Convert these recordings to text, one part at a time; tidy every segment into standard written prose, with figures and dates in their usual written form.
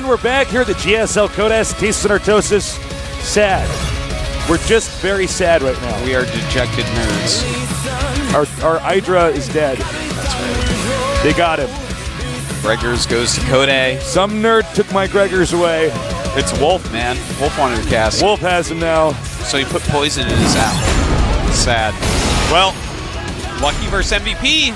we're back here at the GSL Codas Tastes and Artosis. Sad. We're just very sad right now. We are dejected nerds. Our Hydra is dead. That's right. They got him. Gregors goes to Kode. Some nerd took my Gregors away. It's Wolf, man. Wolf wanted to cast. Wolf has him now. So he put poison in his apple. Sad. Well, Lucky versus MVP.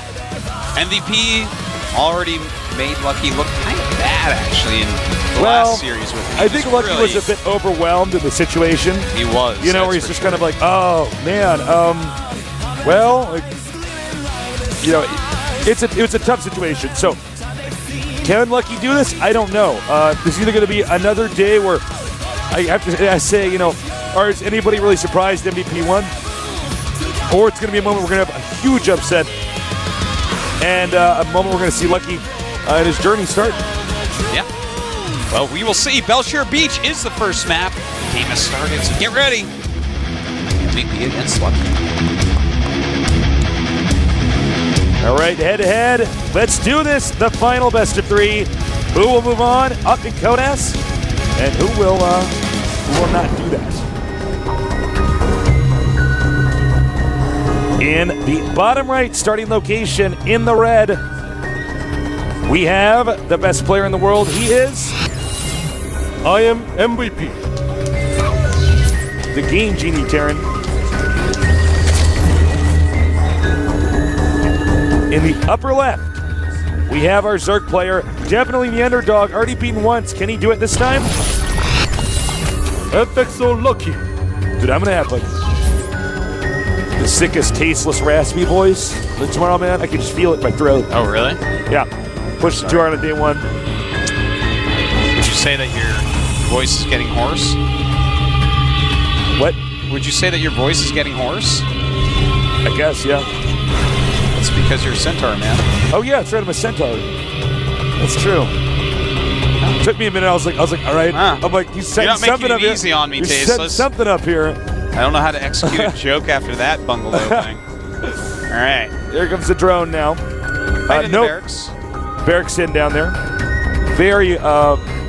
MVP already made Lucky look kind of bad, actually, in the last series with him. I think Lucky was a bit overwhelmed in the situation. He was. You know, where he's just kind of like, oh, man, well, like, you know, it's a tough situation. So, can Lucky do this? I don't know. This is either going to be another day where I have to say, you know, or is anybody really surprised MVP won? Or it's going to be a moment we're going to have a huge upset and a moment we're going to see Lucky in his journey start. Yeah. Well, we will see. Belshire Beach is the first map. The game has started, so get ready. MVP against Lucky. All right, head-to-head. Let's do this. The final best of three. Who will move on up in Codas, and who will not do that? In the bottom right starting location in the red, we have the best player in the world. He is I am MVP. The Game Genie, Terran. In the upper left, we have our Zerg player, definitely the underdog, already beaten once. Can he do it this time? FXO Lucky. Dude, I'm gonna have like the sickest, tasteless, raspy voice tomorrow, man. I can just feel it in my throat. Oh, really? Yeah. Push the 2 hour on day one. Would you say that your voice is getting hoarse? What? Would you say that your voice is getting hoarse? I guess, yeah. It's because you're a centaur, man. Oh yeah, that's right. I'm a centaur. That's true. It took me a minute. I was like, all right. I'm like, he's setting something up here. Easy on me, He's setting something up here. I don't know how to execute a joke after that bungalow thing. All right. Here comes the drone now. Right in the barracks. Barracks in down there. Very,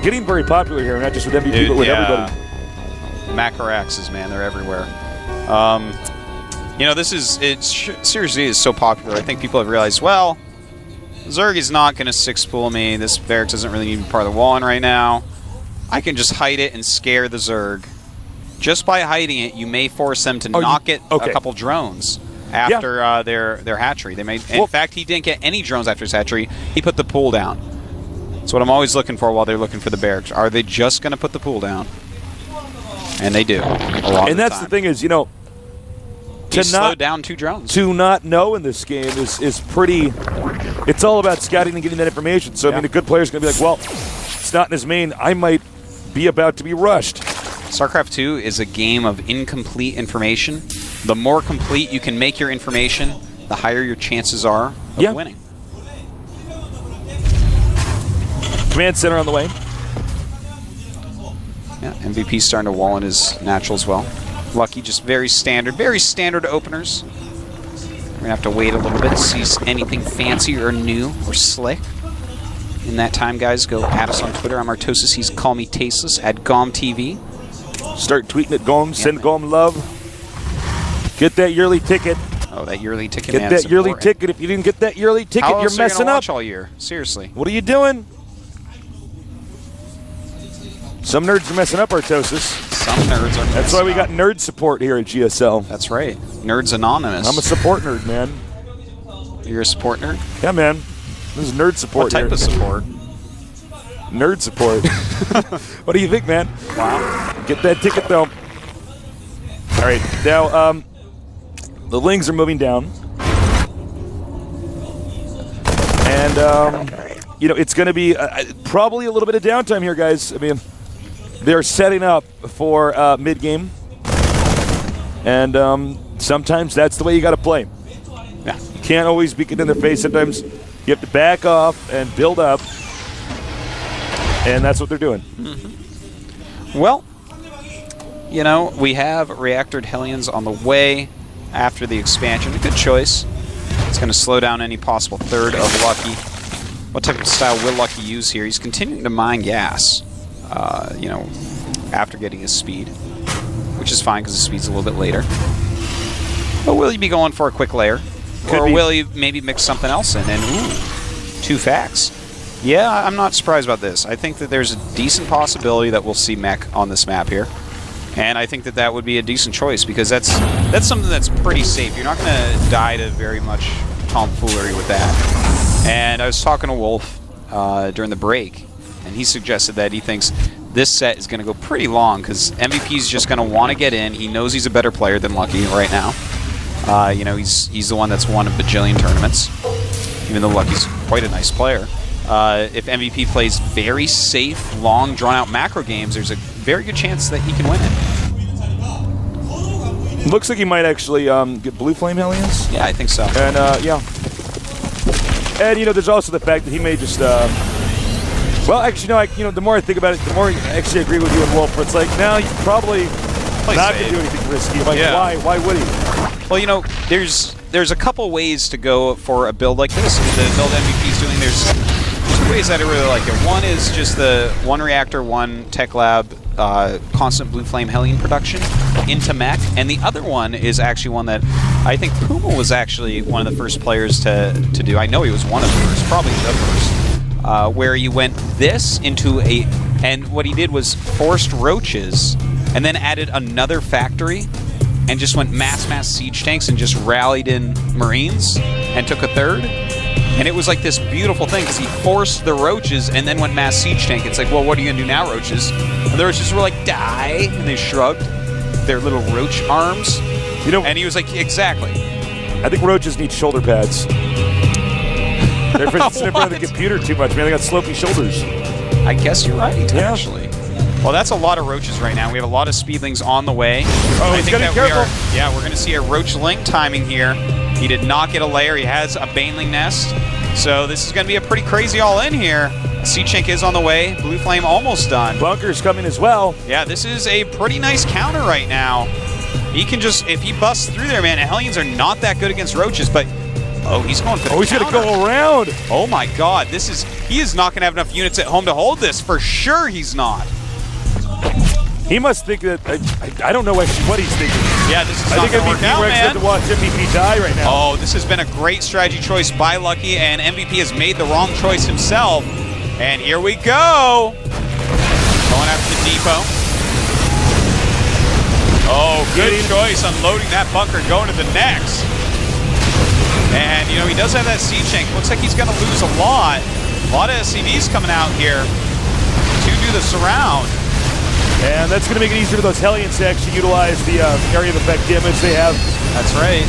getting very popular here, not just with MVP, but with everybody. Macaraxes, man, they're everywhere. You know, seriously is so popular. I think people have realized, well, Zerg is not going to 6-spool me. This barracks doesn't really need to be part of the wall-in right now. I can just hide it and scare the Zerg. Just by hiding it, you may force them to knock it a couple drones after their hatchery. They may. In fact, he didn't get any drones after his hatchery. He put the pool down. That's what I'm always looking for while they're looking for the barracks. Are they just going to put the pool down? And they do. And that's the thing is, you know, he slowed down 2 drones. To not know in this game is pretty. It's all about scouting and getting that information. So I mean, a good player's going to be like, well, it's not in his main. I might be about to be rushed. StarCraft 2 is a game of incomplete information. The more complete you can make your information, the higher your chances are of winning. Command center on the way. Yeah, MVP's starting to wall in his natural as well. Lucky, just very standard openers. We're going to have to wait a little bit to see anything fancy or new or slick. In that time, guys, go add us on Twitter. I'm Artosis. He's Call Me Tasteless at GOMTV. Start tweeting at GOM. Send GOM love. Get that yearly ticket. Oh, that yearly ticket, Get that yearly ticket. If you didn't get that yearly ticket, you're messing up. Watch all year? Seriously. What are you doing? Some nerds are messing up, Artosis. Some nerds are. That's why we got nerd support here at GSL. That's right. Nerds Anonymous. I'm a support nerd, man. You're a support nerd? Yeah, man. This is nerd support. What type of support? Nerd support. What do you think, man? Wow. Get that ticket, though. All right. Now, the Lings are moving down. And, you know, it's going to be probably a little bit of downtime here, guys. I mean, they're setting up for mid-game. And sometimes that's the way you got to play. Yeah. You can't always be getting in their face. Sometimes you have to back off and build up. And that's what they're doing. Mm-hmm. Well, you know, we have Reactored Hellions on the way after the expansion. A good choice. It's going to slow down any possible third of Lucky. What type of style will Lucky use here? He's continuing to mine gas. you know, after getting his speed, which is fine because his speed's a little bit later. But will he be going for a quick layer? Or will he maybe mix something else in? And, ooh, 2 facts. Yeah, I'm not surprised about this. I think that there's a decent possibility that we'll see mech on this map here. And I think that that would be a decent choice because that's something that's pretty safe. You're not going to die to very much tomfoolery with that. And I was talking to Wolf during the break, and he suggested that he thinks this set is going to go pretty long because MVP is just going to want to get in. He knows he's a better player than Lucky right now. You know, he's the one that's won a bajillion tournaments, even though Lucky's quite a nice player. If MVP plays very safe, long, drawn-out macro games, there's a very good chance that he can win it. Looks like he might actually get Blue Flame Hellions. Yeah, I think so. And, yeah. And, you know, there's also the fact that he may just, well, actually, no, you know, the more I think about it, the more I actually agree with you and Wolf, where it's like, no, he's probably not going to do anything risky. Like, yeah. Why would he? Well, you know, there's a couple ways to go for a build like this. The build MVP's doing, there's 2 ways that I really like it. One is just the 1 reactor, 1 tech lab, constant Blue Flame Hellion production into mech, and the other one is actually one that I think Puma was actually one of the first players to do. I know he was one of the first, probably the first, where you went this into a, and what he did was forced roaches, and then added another factory, and just went mass siege tanks and just rallied in Marines, and took a 3rd. And it was like this beautiful thing because he forced the roaches and then went mass siege tank. It's like, well, what are you going to do now, roaches? And the roaches were like, die. And they shrugged their little roach arms. You know, and he was like, exactly. I think roaches need shoulder pads. They're in front of the computer too much, man. They got slopey shoulders. I guess you're right, yeah. Actually. Well, that's a lot of roaches right now. We have a lot of speedlings on the way. Oh, I think that careful. we're going to see a roach link timing here. He did not get a layer. He has a baneling nest. So this is going to be a pretty crazy all-in here. Siege tank is on the way. Blue Flame almost done. Bunker's coming as well. Yeah, this is a pretty nice counter right now. He can just, if he busts through there, man, Hellions are not that good against roaches, but oh, he's going for the he's going to go around. Oh my god, he is not going to have enough units at home to hold this. For sure he's not. He must think that, I don't know actually what he's thinking. Yeah, this is not going to work out, man. To watch MVP die right now. Oh, this has been a great strategy choice by Lucky, and MVP has made the wrong choice himself. And here we go. Going after the depot. Oh, good choice unloading that bunker, going to the next. And, you know, he does have that siege tank. Looks like he's going to lose a lot. A lot of SCVs coming out here to do the surround. And that's going to make it easier for those Hellions to actually utilize the area of effect damage they have. That's right.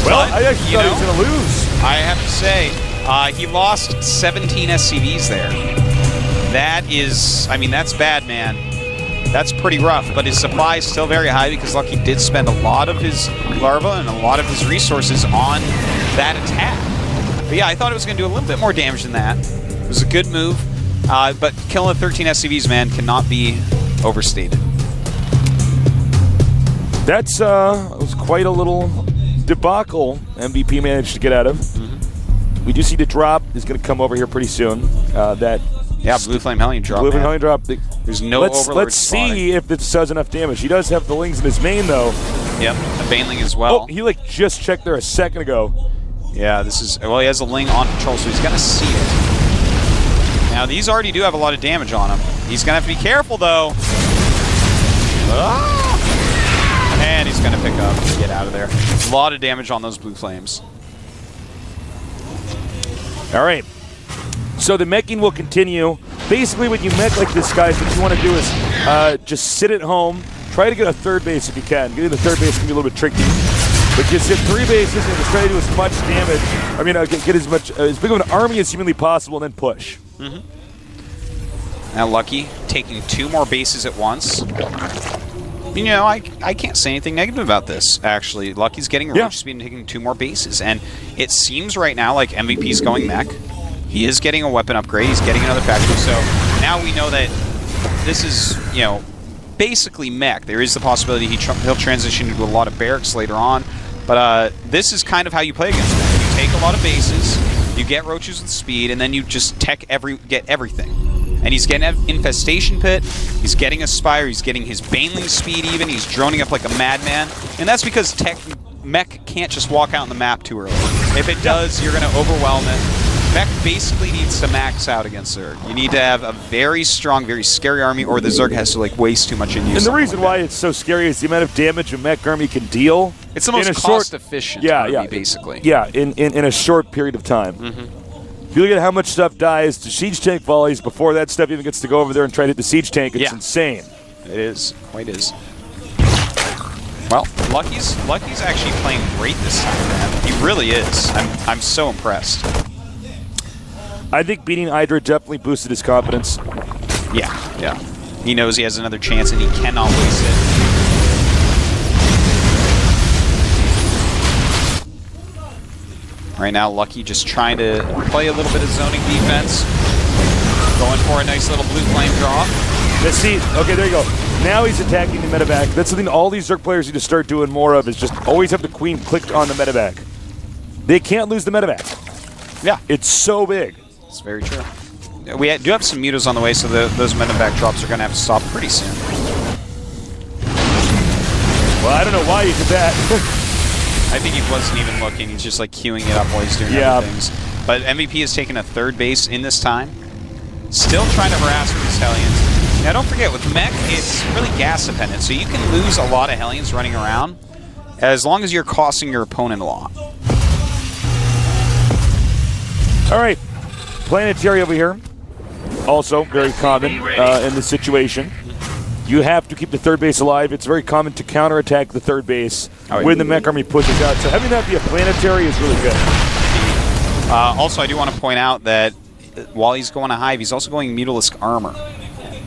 Well, but, I actually thought he was going to lose. I have to say, he lost 17 SCVs there. That is, I mean, that's bad, man. That's pretty rough, but his supply is still very high because Lucky did spend a lot of his larva and a lot of his resources on that attack. But yeah, I thought it was going to do a little bit more damage than that. It was a good move, but killing 13 SCVs, man, cannot be overstated. That's was quite a little debacle MVP managed to get out of. Mm-hmm. We do see the drop is going to come over here pretty soon. Blue Flame Hellion drop. Blue Flame Hellion drop. There's no overlord. Let's see if this does enough damage. He does have the lings in his main though. Yep, a baneling as well. Oh, he like just checked there a second ago. Yeah, this is, well, he has a ling on patrol, so he's going to see it. Now, these already do have a lot of damage on him. He's going to have to be careful, though. Ah! And he's going to pick up and get out of there. A lot of damage on those blue flames. All right. So the meching will continue. Basically, when you mech like this, guys, what you want to do is just sit at home. Try to get a third base if you can. Getting the third base can be a little bit tricky. But just hit 3 bases and just try to do as much damage. I mean, get as big of an army as humanly possible, and then push. Mm-hmm. Now Lucky taking 2 more bases at once. You know, I can't say anything negative about this, actually. Lucky's getting roach speed and taking 2 more bases. And it seems right now like MVP's going mech. He is getting a weapon upgrade. He's getting another factory. So now we know that this is, you know, basically mech. There is the possibility he'll transition into a lot of barracks later on. But this is kind of how you play against mech. You take a lot of bases, you get roaches with speed, and then you just get everything. And he's getting an Infestation Pit, he's getting a Spire, he's getting his Baneling speed even, he's droning up like a madman. And that's because Mech can't just walk out on the map too early. If it does, you're going to overwhelm it. Mech basically needs to max out against Zerg. You need to have a very strong, very scary army, or the Zerg has to like waste too much in use. And the reason why it's so scary is the amount of damage a Mech army can deal. It's the most cost-efficient army, basically. Yeah, in a short period of time. If you look at how much stuff dies to siege tank volleys before that stuff even gets to go over there and try to hit the siege tank, it's insane. It is. Quite is. Well, Lucky's actually playing great this time, man. He really is. I'm so impressed. I think beating Hydra definitely boosted his confidence. Yeah. He knows he has another chance and he cannot waste it. Right now, Lucky just trying to play a little bit of zoning defense. Going for a nice little blue flame draw. Let's see. Okay, there you go. Now he's attacking the medevac. That's something all these Zerg players need to start doing more of, is just always have the queen clicked on the medevac. They can't lose the medevac. Yeah. It's so big. It's very true. We do have some mutas on the way, so those medevac drops are going to have to stop pretty soon. Well, I don't know why you did that. I think he wasn't even looking. He's just like queuing it up while he's doing other things. But MVP has taken a third base in this time. Still trying to harass with his Hellions. Now don't forget, with Mech, it's really gas dependent, so you can lose a lot of Hellions running around as long as you're costing your opponent a lot. Alright, Planetary over here. Also very common in this situation. You have to keep the third base alive. It's very common to counterattack the third base when the Mech army pushes out. So having that be a Planetary is really good. Also, I do want to point out that while he's going to Hive, he's also going Mutalisk Armor.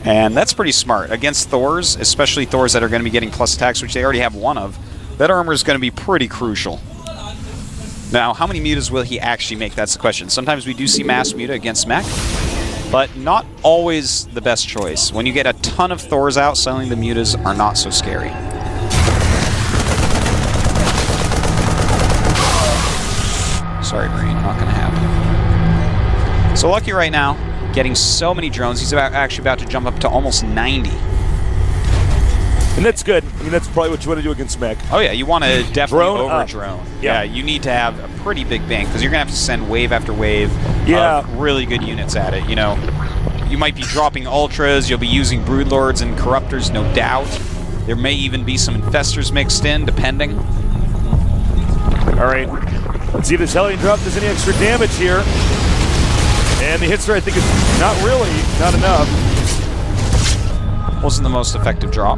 And that's pretty smart. Against Thors, especially Thors that are going to be getting plus attacks, which they already have one of, that armor is going to be pretty crucial. Now, how many mutas will he actually make? That's the question. Sometimes we do see mass muta against Mech, but not always the best choice. When you get a ton of Thors out, suddenly the mutas are not so scary. Sorry, Green, not going to happen. So Lucky right now, getting so many drones, he's actually about to jump up to almost 90. And that's good. I mean, that's probably what you want to do against Mech. Oh yeah, you want to definitely drone drone. Yeah, you need to have a pretty big bank because you're going to have to send wave after wave of really good units at it. You know, you might be dropping Ultras, you'll be using Broodlords and Corruptors, no doubt. There may even be some Infestors mixed in, depending. All right, let's see if this Hellion drop does any extra damage here. And the hits there, I think, is not enough. Wasn't the most effective drop.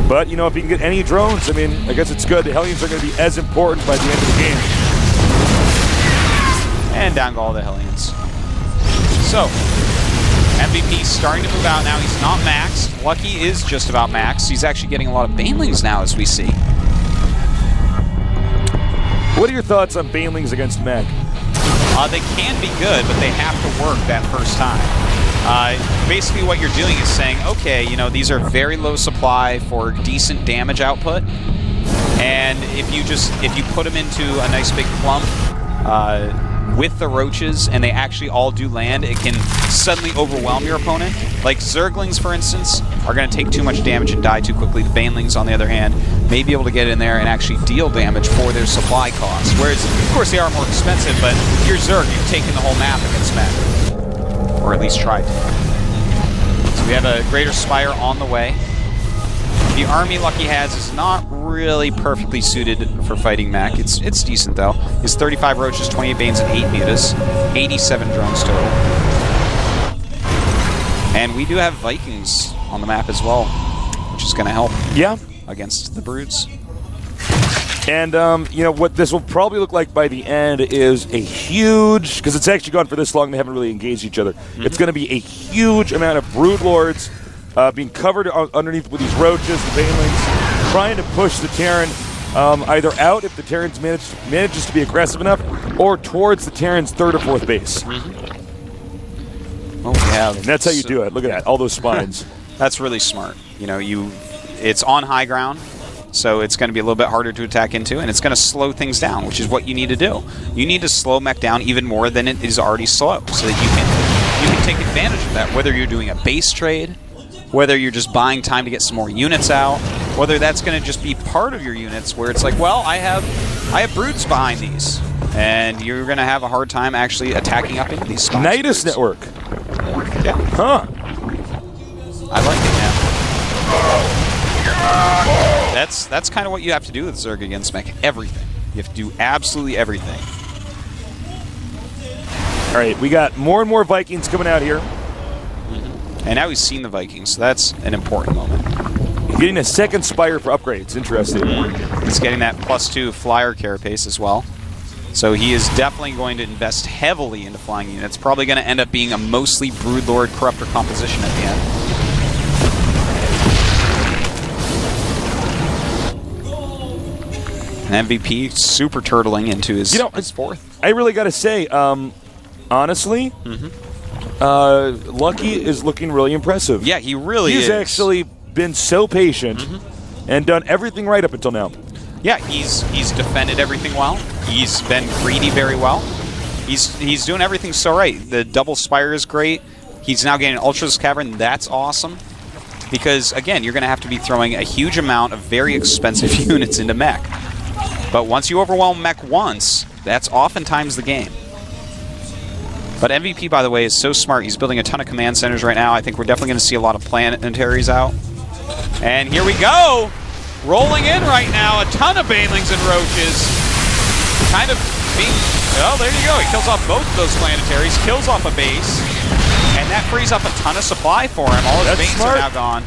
But, you know, if you can get any drones, I mean, I guess it's good. The Hellions are going to be as important by the end of the game. And down go all the Hellions. So, MVP starting to move out now. He's not maxed. Lucky is just about maxed. He's actually getting a lot of Banelings now, as we see. What are your thoughts on Banelings against Mech? They can be good, but they have to work that first time. Basically what you're doing is saying, okay, you know, these are very low supply for decent damage output, and if you put them into a nice big clump with the roaches and they actually all do land, it can suddenly overwhelm your opponent. Like Zerglings, for instance, are going to take too much damage and die too quickly. The Banelings, on the other hand, may be able to get in there and actually deal damage for their supply costs. Whereas, of course, they are more expensive, but if you're Zerg, you've taken the whole map against Mech. Or at least tried to. So we have a Greater Spire on the way. The army Lucky has is not really perfectly suited for fighting Mech. It's decent, though. It's 35 Roaches, 28 Banes, and 8 Mutas. 87 drones total. And we do have Vikings on the map as well, which is going to help against the Brutes. And, you know, what this will probably look like by the end is a huge, because it's actually gone for this long, they haven't really engaged each other. It's going to be a huge amount of Broodlords being covered underneath with these Roaches, the Banelings, trying to push the Terran either out if the Terran's manages to be aggressive enough, or towards the Terran's third or fourth base. Well, we have. And that's how you do it. Look at that, all those spines. That's really smart. You know, it's on high ground, so it's going to be a little bit harder to attack into, and it's going to slow things down, which is what you need to do. You need to slow Mech down even more than it is already slow, so that you can take advantage of that, whether you're doing a base trade, whether you're just buying time to get some more units out, whether that's going to just be part of your units where it's like, well, I have broods behind these, and you're going to have a hard time actually attacking up into these spots. Nidus Network. Yeah. Huh. I like it, man. That's kind of what you have to do with Zerg against mech. Everything. You have to do absolutely everything. All right, we got more and more Vikings coming out here. And now he's seen the Vikings, so that's an important moment. Getting a second Spire for upgrades. Interesting. He's getting that +2 flyer carapace as well. So he is definitely going to invest heavily into flying units. Probably going to end up being a mostly Broodlord Corruptor composition at the end. An MVP super turtling into his, his fourth. I really got to say, honestly, Lucky is looking really impressive. Yeah, he really is. He's actually been so patient and done everything right up until now. Yeah, he's defended everything well. He's been greedy very well. He's doing everything so right. The double Spire is great. He's now getting an Ultra's Cavern. That's awesome. Because, again, you're going to have to be throwing a huge amount of very expensive units into mech. But once you overwhelm mech once, that's oftentimes the game. But MVP, by the way, is so smart. He's building a ton of command centers right now. I think we're definitely going to see a lot of planetaries out. And here we go! Rolling in right now, a ton of Banelings and Roaches. Kind of being... Oh, there you go. He kills off both of those planetaries, kills off a base, and that frees up a ton of supply for him. All his Banes are now gone.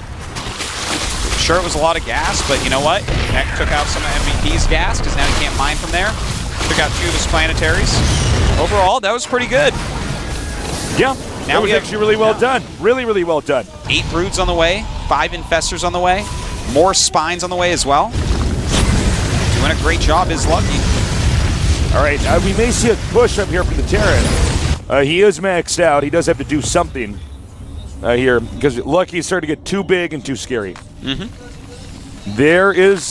Sure, it was a lot of gas, but you know what? Mech took out some of MVP's gas, because now he can't mine from there. Took out 2 of his planetaries. Overall, that was pretty good. Yeah, that was actually really well done. Really, really well done. 8 broods on the way, 5 infestors on the way, more spines on the way as well. Doing a great job is Lucky. All right, we may see a push up here from the Terran. He is maxed out. He does have to do something here because Lucky is starting to get too big and too scary. Here's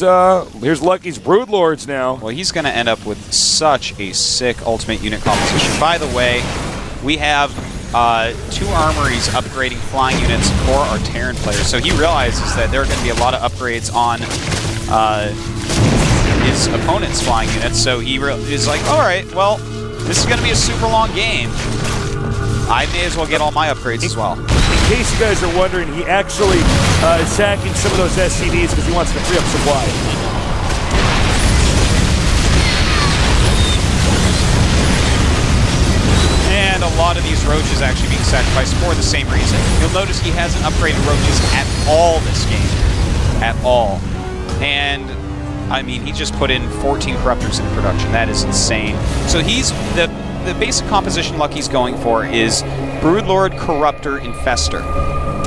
Lucky's Broodlords now. Well, he's going to end up with such a sick ultimate unit composition. By the way, we have 2 armories upgrading flying units for our Terran players. So he realizes that there are going to be a lot of upgrades on his opponent's flying units. So he is like, all right, well, this is going to be a super long game. I may as well get all my upgrades as well. In case you guys are wondering, he actually is sacking some of those SCVs because he wants to free up supply. And a lot of these Roaches actually being sacrificed for the same reason. You'll notice he hasn't upgraded Roaches at all this game. At all. And, I mean, he just put in 14 Corruptors in production. That is insane. So he's... The basic composition Lucky's going for is Broodlord, Corruptor, Infestor.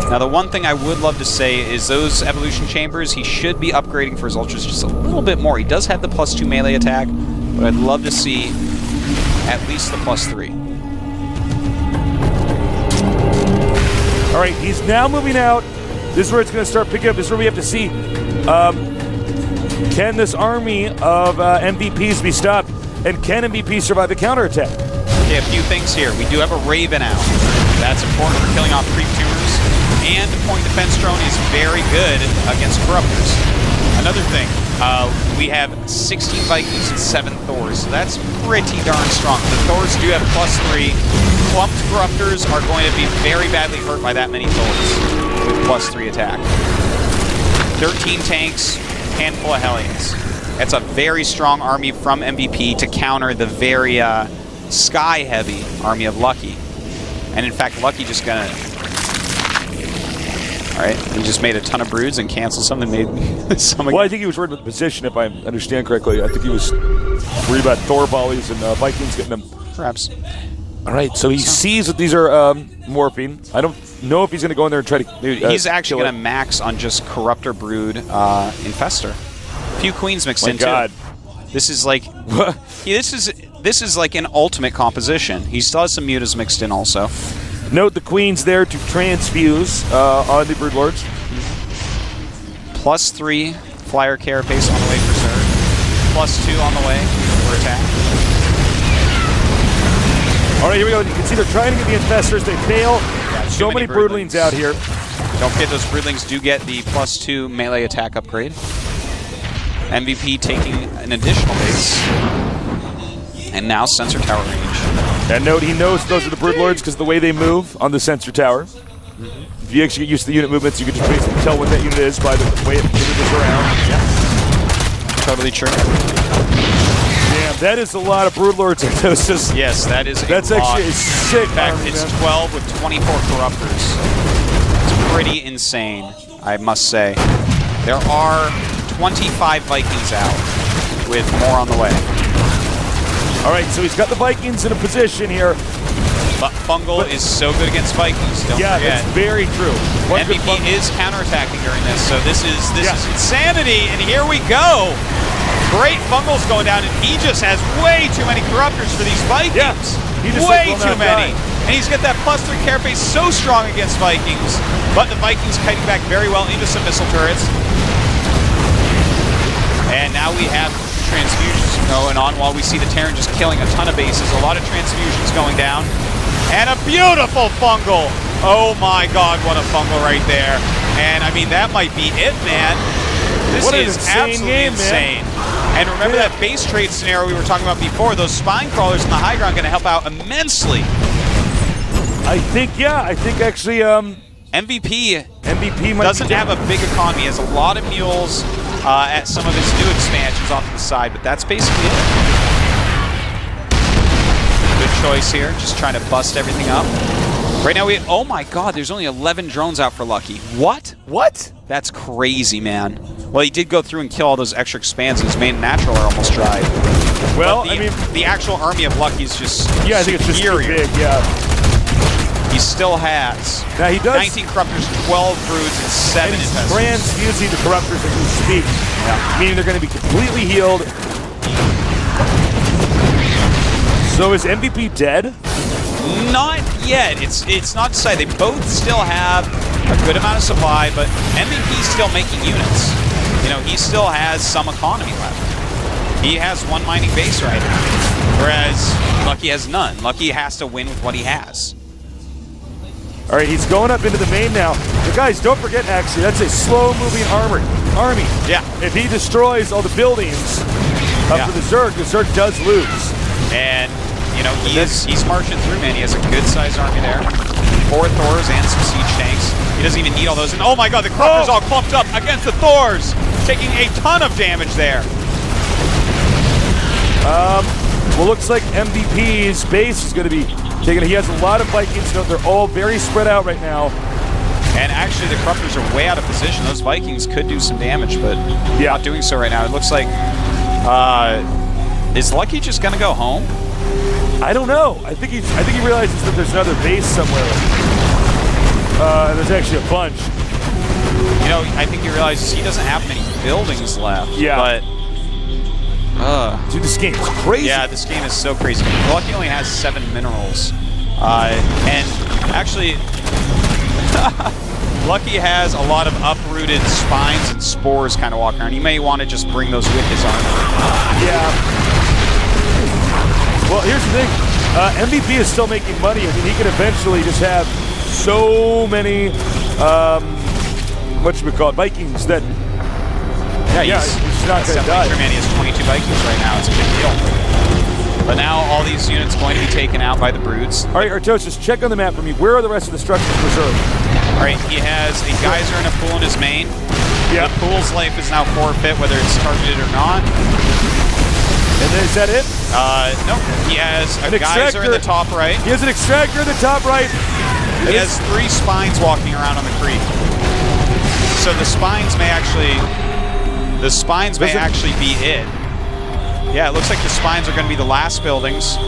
Now, the one thing I would love to say is those Evolution Chambers, he should be upgrading for his Ultras just a little bit more. He does have the +2 melee attack, but I'd love to see at least the +3. All right, he's now moving out. This is where it's going to start picking up. This is where we have to see, can this army of MVPs be stopped? And can MVP survive the counterattack? Okay, a few things here. We do have a Raven out. That's important for killing off creep tumors. And the point defense drone is very good against Corruptors. Another thing, we have 16 Vikings and 7 Thors, so that's pretty darn strong. The Thors do have +3. Clumped Corruptors are going to be very badly hurt by that many Thors with +3 attack. 13 tanks, handful of Hellions. That's a very strong army from MVP to counter the very sky-heavy army of Lucky. And in fact, Lucky just gonna... Alright, he just made a ton of broods and canceled some and made some... Well, I think he was worried about the position, if I understand correctly. I think he was worried about Thor volleys and Vikings getting them. Perhaps. Alright, so he sees that these are morphing. I don't know if he's going to go in there and try to... he's actually going to max on just Corruptor Brood Infestor. Few queens mixed in God. too. This is like this is like an ultimate composition. He still has some mutas mixed in also. Note the queens there to transfuse on the Broodlords. +3 flyer carapace on the way for Zerg. +2 on the way for attack. All right, here we go. You can see they're trying to get the infestors. They fail. Yeah, so many broodlings out here. Don't forget those broodlings do get the +2 melee attack upgrade. MVP taking an additional base. And now sensor tower range. And note, he knows those are the broodlords because of the way they move on the sensor tower. If you actually get used to the unit movements, you can just basically tell what that unit is by the way it moves around. Yeah. Totally true. Damn, that is a lot of broodlords. Yes, that is That's a lot. actually a sick In fact, army, it's man. 12 with 24 corruptors. It's pretty insane, I must say. There are 25 Vikings out, with more on the way. All right, so he's got the Vikings in a position here. But Fungal is so good against Vikings, don't Yeah, forget. that's very true. One good MVP is counterattacking during this, so this is insanity, and here we go. Great Fungal's going down, and he just has way too many corruptors for these Vikings. Yeah, he just way will too not many. die. And he's got that +3 carapace so strong against Vikings, but the Vikings kiting back very well into some missile turrets. And now we have transfusions going on while we see the Terran just killing a ton of bases. A lot of transfusions going down. And a beautiful Fungal. Oh my god, what a Fungal right there. And I mean, that might be it, man. This What an is insane absolutely game, insane. man. And remember that base trade scenario we were talking about before, those spine crawlers in the high ground going to help out immensely. I think actually MVP might doesn't be have a big economy. He has a lot of mules at some of his new expansions off to the side, but that's basically it. Good choice here, just trying to bust everything up. Right now oh my god, there's only 11 drones out for Lucky. What? What? That's crazy, man. Well, he did go through and kill all those extra expands. His main natural are almost dried. Well, I mean, the actual army of Lucky is just I think it's just too superior. big, yeah. He still has Now he does 19 corruptors, 12 broods, and 7 and he's infestors. transfusing the corruptors as we speak. Yeah. Meaning they're going to be completely healed. So is MVP dead? Not yet. It's not to say they both still have a good amount of supply, but MVP's still making units. You know, he still has some economy left. He has one mining base right now, whereas Lucky has none. Lucky has to win with what he has. All right, he's going up into the main now. But guys, don't forget, actually, that's a slow-moving army. Yeah. If he destroys all the buildings for the Zerg does lose. And, you know, he's marching through, man. He has a good-sized army there. 4 Thors and some siege tanks. He doesn't even need all those. And oh my god, the Corruptors all clumped up against the Thors, taking a ton of damage there. Well, looks like MVP's base is going to be taken. He has a lot of Vikings. They're all very spread out right now. And actually, the Corruptors are way out of position. Those Vikings could do some damage, but not doing so right now. It looks like, is Lucky just going to go home? I don't know. I think he realizes that there's another base somewhere. There's actually a bunch. You know, I think he realizes he doesn't have many buildings left. Yeah. But dude, this game is crazy. yeah, this game is so crazy. Lucky only has 7 minerals. And actually, Lucky has a lot of uprooted spines and spores kind of walking around. He may want to just bring those with his army. Yeah. Well, here's the thing. MVP is still making money. I mean, he could eventually just have so many, Vikings that... Yeah, he's not going to die. Man, he has 22 Vikings right now. It's a big deal. But now all these units going to be taken out by the broods. All right, Artosis, check on the map for me. Where are the rest of the structures preserved? All right, he has a geyser and a pool in his main. Yeah. The pool's life is now forfeit, whether it's targeted or not. And then is that it? No. He has a geyser in the top right. He has an extractor in the top right. He has 3 spines walking around on the creek. So the spines may actually... be it. Yeah, it looks like the spines are going to be the last buildings.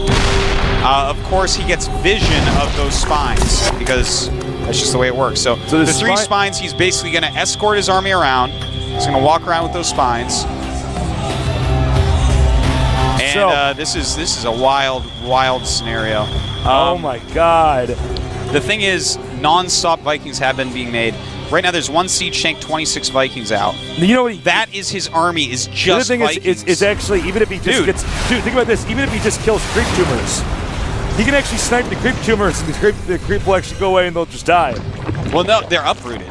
Of course, he gets vision of those spines because that's just the way it works. So the 3 spines, he's basically going to escort his army around. He's going to walk around with those spines. And this is a wild scenario. Oh my god. The thing is, non-stop Vikings have been being made. Right now, there's 1 siege tank, 26 Vikings out. You know what? That is his army, is just the other thing Vikings. is actually, even if he just gets... Dude, think about this. Even if he just kills creep tumors, He can actually snipe the creep tumors, and the creep will actually go away, and they'll just die. Well, no, they're uprooted.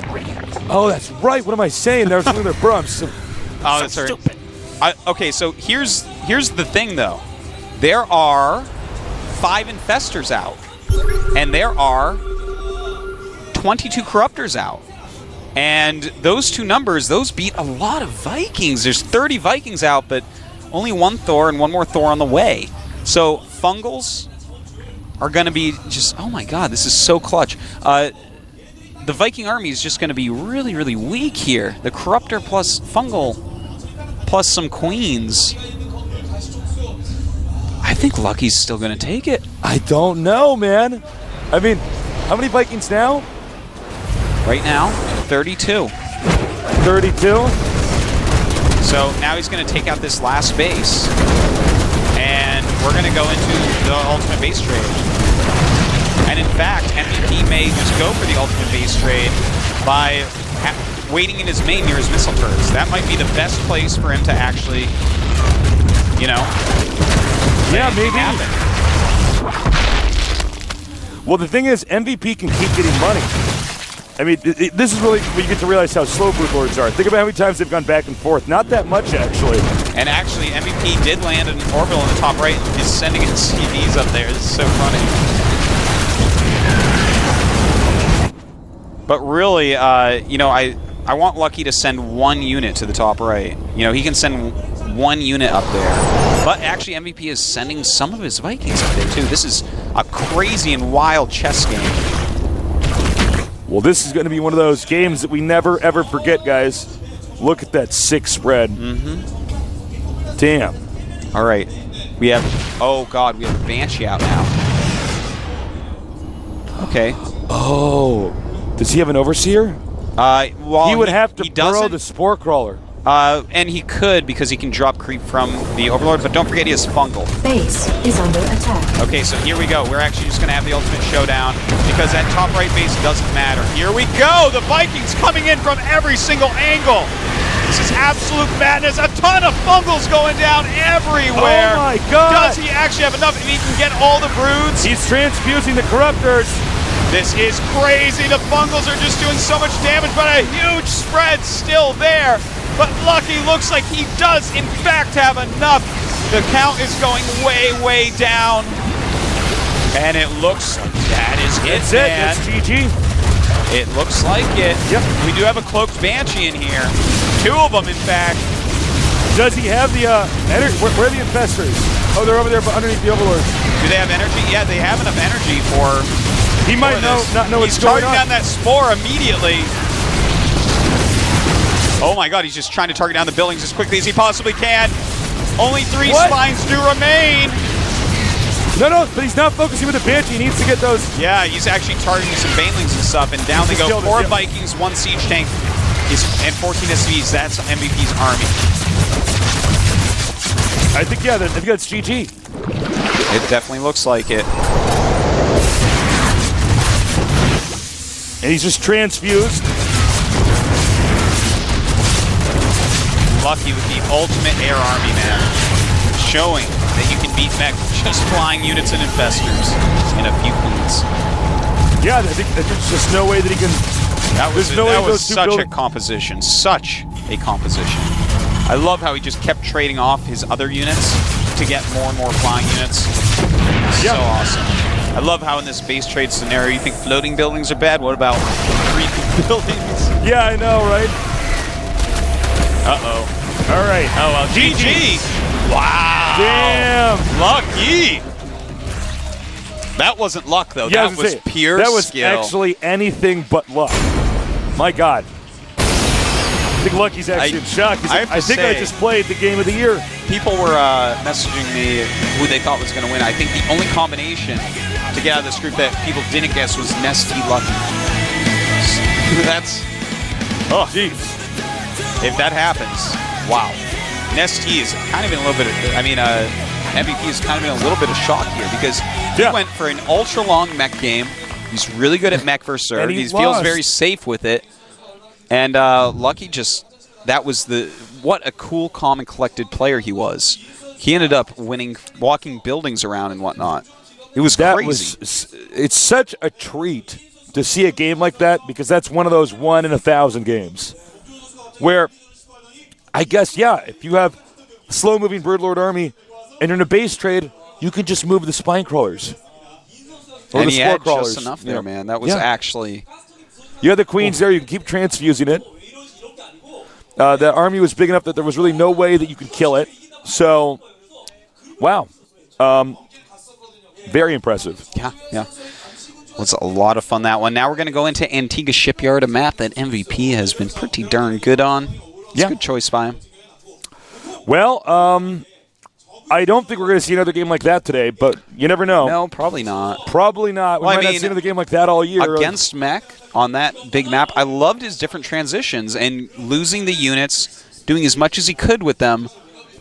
Oh, that's right. What am I saying? They're doing their brumps. Oh, that's right. Okay, so here's the thing, though. There are 5 infestors out, and there are 22 corruptors out. And those two numbers, those beat a lot of Vikings. There's 30 Vikings out, but only 1 Thor and 1 more Thor on the way. So Fungals are going to be just, oh my god, this is so clutch. The Viking army is just going to be really, really weak here. The Corruptor plus Fungal plus some Queens. I think Lucky's still going to take it. I don't know, man. I mean, how many Vikings now? Right now, 32. 32? So now he's going to take out this last base. And we're going to go into the ultimate base trade. And in fact, MVP may just go for the ultimate base trade by waiting in his main near his missile turrets. That might be the best place for him to actually, you know, yeah, maybe. Well, the thing is, MVP can keep getting money. I mean, this is really where you get to realize how slow Brood Lords are. Think about how many times they've gone back and forth. Not that much, actually. And actually, MVP did land an orbital in the top right. He's sending in CVs up there. This is so funny. But really, you know, I want Lucky to send 1 unit to the top right. You know, he can send 1 unit up there. But actually, MVP is sending some of his Vikings up there, too. This is a crazy and wild chess game. Well, this is going to be one of those games that we never, ever forget, guys. Look at that 6 spread. Mm-hmm. Damn. All right. We have, oh, God, we have Banshee out now. Okay. Oh. Does he have an Overseer? Well, he would have to burrow doesn't. the Spore Crawler. And he could, because he can drop creep from the Overlord, but don't forget he has Fungal. Base is under attack. Okay, so here we go. We're actually just going to have the ultimate showdown, because that top right base doesn't matter. Here we go! The Vikings coming in from every single angle! This is absolute madness. A ton of Fungals going down everywhere! Oh my god! Does he actually have enough? If he can get all the Broods? He's transfusing the Corruptors. This is crazy. The Fungals are just doing so much damage, but a huge spread still there. But Lucky looks like he does, in fact, have enough. The count is going way, way down. And it looks like that is it, That's man. it. That's GG. It looks like it. Yep. We do have a Cloaked Banshee in here. 2 of them, in fact. Does he have the energy? Where are the Infestors? Oh, they're over there underneath the Overlord. Do they have energy? Yeah, they have enough energy for... He might not know what's He's going targeting on. down that Spore immediately. Oh my god, he's just trying to target down the buildings as quickly as he possibly can. Only 3 spines do remain. No, but he's not focusing with the Banshee. He needs to get those. Yeah, he's actually targeting some Banelings and stuff, and down they go. 4 Vikings, 1 Siege Tank, and 14 SVs. That's MVP's army. I think, yeah, I think that's GG. It definitely looks like it. And he's just transfused. Lucky with the ultimate air army, man. Showing that you can beat mech just flying units and infestors in a few beats. Yeah, I think there's just no way that he can. That was such build a composition. Such a composition. I love how he just kept trading off his other units to get more and more flying units. So awesome. I love how in this base trade scenario you think floating buildings are bad. What about creeping buildings? Yeah, I know, right? Uh-oh. All right. Oh, well, GG. Wow. Damn. Lucky. That wasn't luck, though. Yeah, that was pure skill. That was actually anything but luck. My God. I think Lucky's actually in shock. I think I just played the game of the year. People were messaging me who they thought was going to win. I think the only combination to get out of this group that people didn't guess was Nesty Lucky. That's... Oh, jeez. If that happens, wow. Nesty is kind of in a little bit of... I mean, MVP is kind of in a little bit of shock here because he went for an ultra-long mech game. He's really good at mech versus Zerg. He feels very safe with it. And Lucky just... That was the... What a cool, calm, and collected player he was. He ended up winning, walking buildings around and whatnot. It was that crazy. It's such a treat to see a game like that because that's one of those 1 in 1,000 games where I guess, yeah, if you have a slow-moving Broodlord army and you're in a base trade, you can just move the spine crawlers. Or And the he spore had crawlers. just enough there, man. That was actually... You had the queens there. You can keep transfusing it. That army was big enough that there was really no way that you could kill it. So, wow. Very impressive. Yeah. Was a lot of fun, that one. Now we're going to go into Antigua Shipyard, a map that MVP has been pretty darn good on. It's a good choice by him. Well, I don't think we're going to see another game like that today, but you never know. No, probably not. Probably not. We might not see another game like that all year. Against Mech on that big map, I loved his different transitions and losing the units, doing as much as he could with them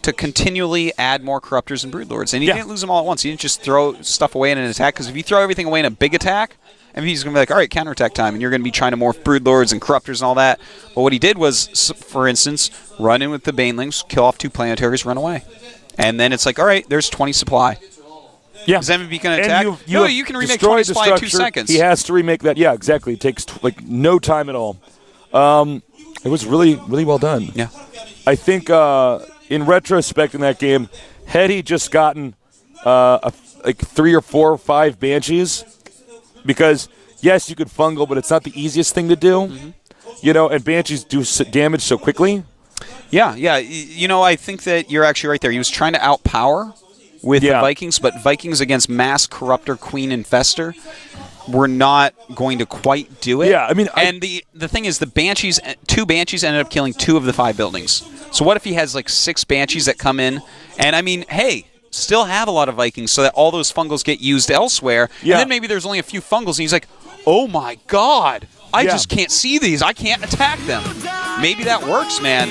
to continually add more Corruptors and Broodlords. And he didn't lose them all at once. He didn't just throw stuff away in an attack, because if you throw everything away in a big attack, MVP's going to be like, all right, counterattack time, and you're going to be trying to morph Broodlords and Corruptors and all that. But what he did was, for instance, run in with the Banelings, kill off 2 Planetaries, run away. And then it's like, all right, there's 20 supply. Yeah. Is MVP going to attack? You can remake 20 destroyed the supply in 2 structure. seconds. He has to remake that. Yeah, exactly. It takes no time at all. It was really, really well done. Yeah. I think in retrospect in that game, had he just gotten 3 or 4 or 5 Banshees, because yes, you could fungal, but it's not the easiest thing to do. Mm-hmm. And Banshees do damage so quickly. Yeah. I think that you're actually right there. He was trying to outpower with the Vikings, but Vikings against Mass, Corruptor, Queen, Infester were not going to quite do it. Yeah, I mean... And the thing is, 2 Banshees ended up killing 2 of the 5 buildings. So what if he has 6 Banshees that come in? And I mean, hey, still have a lot of Vikings so that all those fungals get used elsewhere. Yeah. And then maybe there's only a few fungals, and he's like, oh my god, I just can't see these. I can't attack them. Maybe that works, man.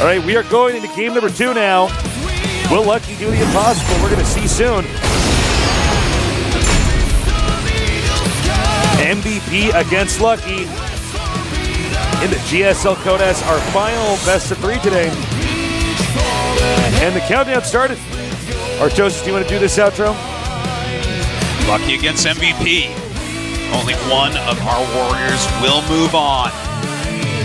All right, we are going into game number 2 now. Will Lucky do the impossible? We're going to see soon. MVP against Lucky in the GSL Codas, our final best of 3 today. And the countdown started. Artosis, do you want to do this outro? Lucky against MVP. Only one of our warriors will move on.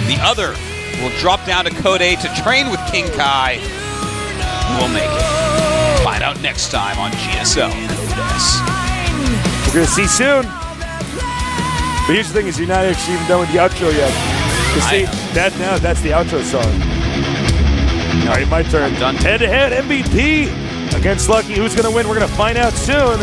The other will drop down to Code A to train with King Kai. Who will make it? Find out next time on GSL Codes. We're going to see soon. But here's the thing, is you're not actually even done with the outro yet. See, that's the outro song. All right, my turn. I'm done. Head-to-head MVP against Lucky. Who's going to win? We're going to find out soon.